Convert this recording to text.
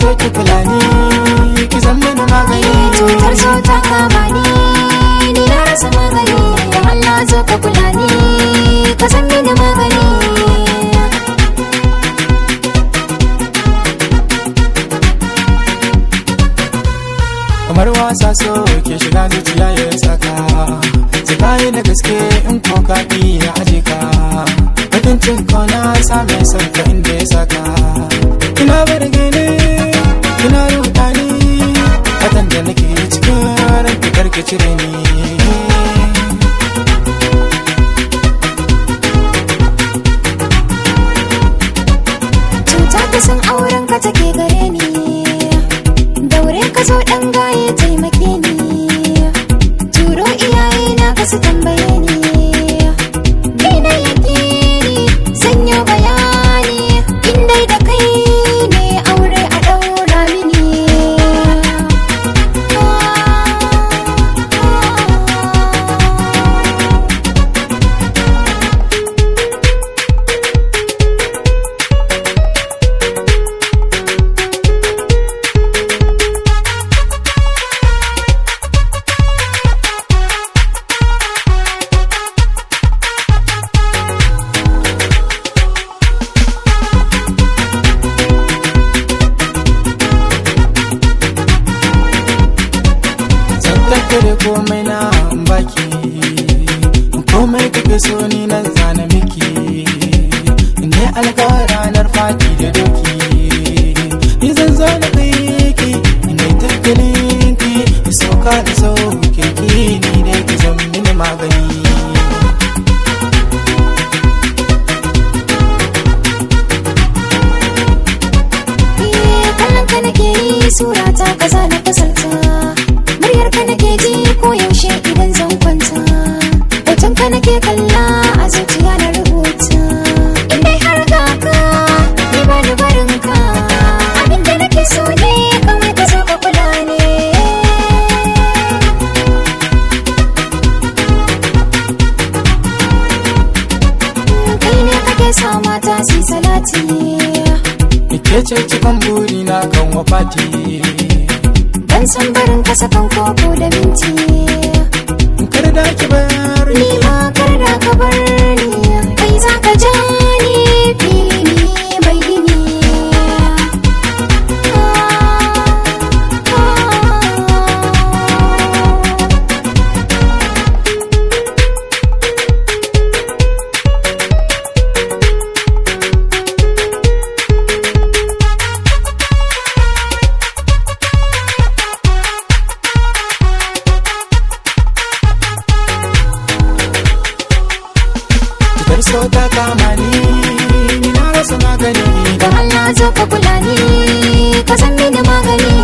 zo ki kula ni ki san mini magani. Cutar so ta kama ni na rasa magani. Dan Allah zo ka kula ni ka san mini magani. Kamar wasa so ke shiga zuciya ya saka, sai da gaske in ko ka ya aje ka. Mutuncin kona same sauka inda ya saka, kina barge ne kina ruɗa ni, watan da nake cikin ranki karki cire ni. Cuta ta san auren ka take gare ni, daure ka zo dan gaye taimake ni. Turo iyaye na ka su tambaye ni, ni na yake ni sanyo bayani. In dai da kai ne aure a daura mini. Kare komai na baki, komai kake so ni nan zana miki. Ne alkawar ranar fati da doki, ni zan zo da kai ki, ne tattalin ki, sauka da sauke ki, ni dai ki zan mini magani. Kallon ka nake yi sura ta kasa na fasalta, muryar ka nake ji ko yaushe idan zan kwanta. Hoton ka nake kalla a zuciya na rubuta. In dai har ga ka ni ba ni barin ka, abin da nake so ne kawai ka zo ka kula ne. Kai ne kake sa mata su yi salati, Ke ce cikin buri na kan wafati, ban san barin kasa kan koko da minti. kar da ki bar Ni ma kar da ka bar ni, kai za ka ja ni fili bai gini. so ta kama ni na rasa magani. Dan Allah zo ka kula ni ka san mini magani.